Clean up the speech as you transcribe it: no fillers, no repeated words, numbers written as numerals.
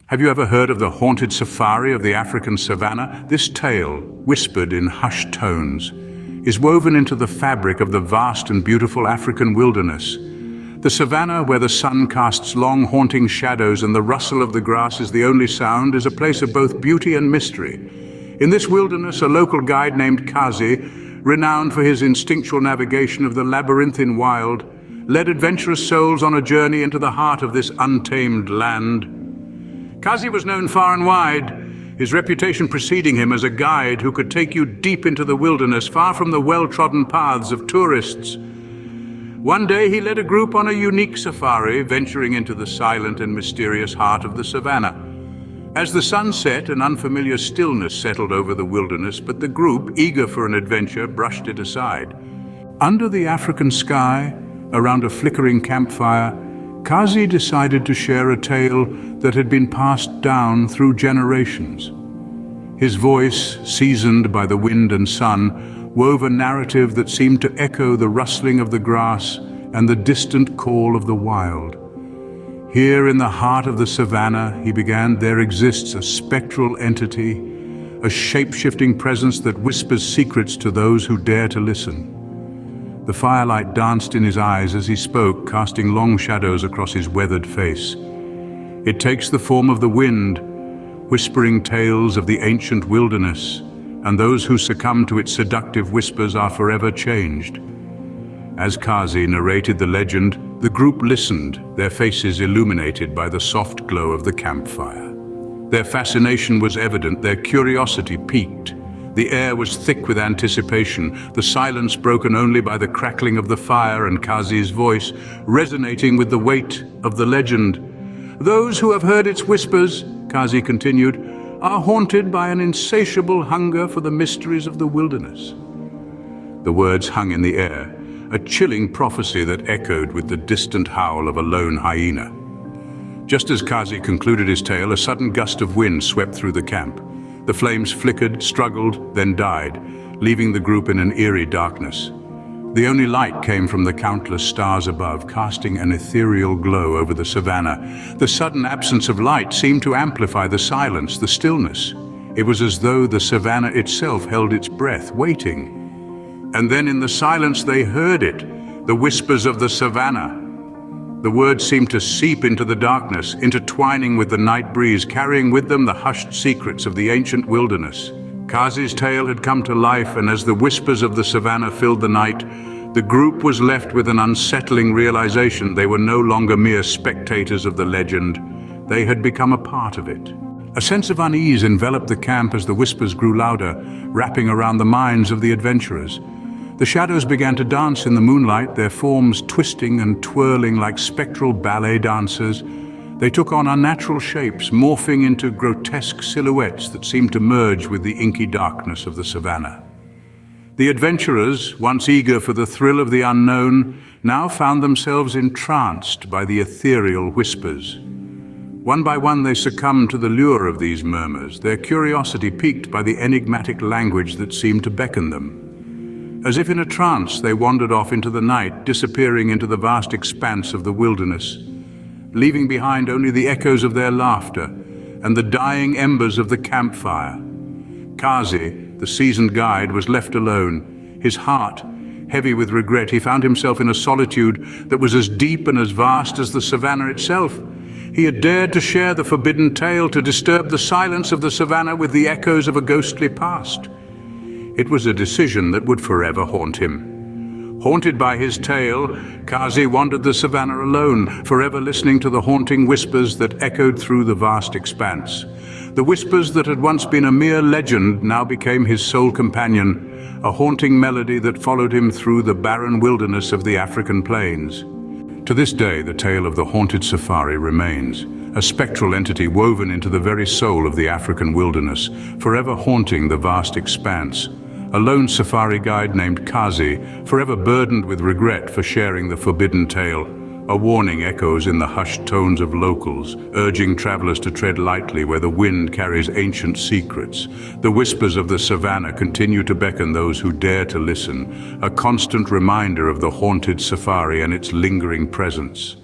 Have you ever heard of the haunted safari of the African savannah? This tale, whispered in hushed tones, is woven into the fabric of the vast and beautiful African wilderness. The savannah, where the sun casts long haunting shadows and the rustle of the grass is the only sound, is a place of both beauty and mystery. In this wilderness, a local guide named Kazi, renowned for his instinctual navigation of the labyrinthine wild, led adventurous souls on a journey into the heart of this untamed land. Kazi was known far and wide, his reputation preceding him as a guide who could take you deep into the wilderness, far from the well-trodden paths of tourists. One day he led a group on a unique safari, venturing into the silent and mysterious heart of the savannah. As the sun set, an unfamiliar stillness settled over the wilderness, but the group, eager for an adventure, brushed it aside. Under the African sky, around a flickering campfire, Kazi decided to share a tale that had been passed down through generations. His voice, seasoned by the wind and sun, wove a narrative that seemed to echo the rustling of the grass and the distant call of the wild. Here in the heart of the savannah, he began, there exists a spectral entity, a shape-shifting presence that whispers secrets to those who dare to listen. The firelight danced in his eyes as he spoke, casting long shadows across his weathered face. It takes the form of the wind, whispering tales of the ancient wilderness, and those who succumb to its seductive whispers are forever changed. As Kazi narrated the legend, the group listened, their faces illuminated by the soft glow of the campfire. Their fascination was evident, their curiosity piqued. The air was thick with anticipation, the silence broken only by the crackling of the fire and Kazi's voice, resonating with the weight of the legend. Those who have heard its whispers, Kazi continued, are haunted by an insatiable hunger for the mysteries of the wilderness. The words hung in the air, a chilling prophecy that echoed with the distant howl of a lone hyena. Just as Kazi concluded his tale, a sudden gust of wind swept through the camp. The flames flickered, struggled, then died, leaving the group in an eerie darkness. The only light came from the countless stars above, casting an ethereal glow over the savannah. The sudden absence of light seemed to amplify the silence, the stillness. It was as though the savannah itself held its breath, waiting. And then in the silence they heard it, the whispers of the savannah. The words seemed to seep into the darkness, intertwining with the night breeze, carrying with them the hushed secrets of the ancient wilderness. Kazi's tale had come to life, and as the whispers of the savannah filled the night, the group was left with an unsettling realization. They were no longer mere spectators of the legend. They had become a part of it. A sense of unease enveloped the camp as the whispers grew louder, wrapping around the minds of the adventurers. The shadows began to dance in the moonlight, their forms twisting and twirling like spectral ballet dancers. They took on unnatural shapes, morphing into grotesque silhouettes that seemed to merge with the inky darkness of the savannah. The adventurers, once eager for the thrill of the unknown, now found themselves entranced by the ethereal whispers. One by one they succumbed to the lure of these murmurs, their curiosity piqued by the enigmatic language that seemed to beckon them. As if in a trance, they wandered off into the night, disappearing into the vast expanse of the wilderness, leaving behind only the echoes of their laughter and the dying embers of the campfire. Kazi, the seasoned guide, was left alone, his heart heavy with regret. He found himself in a solitude that was as deep and as vast as the savannah itself. He had dared to share the forbidden tale, to disturb the silence of the savannah with the echoes of a ghostly past. It was a decision that would forever haunt him. Haunted by his tale, Kazi wandered the savannah alone, forever listening to the haunting whispers that echoed through the vast expanse. The whispers that had once been a mere legend now became his sole companion, a haunting melody that followed him through the barren wilderness of the African plains. To this day, the tale of the haunted safari remains, a spectral entity woven into the very soul of the African wilderness, forever haunting the vast expanse. A lone safari guide named Kazi, forever burdened with regret for sharing the forbidden tale. A warning echoes in the hushed tones of locals, urging travelers to tread lightly where the wind carries ancient secrets. The whispers of the savannah continue to beckon those who dare to listen, a constant reminder of the haunted safari and its lingering presence.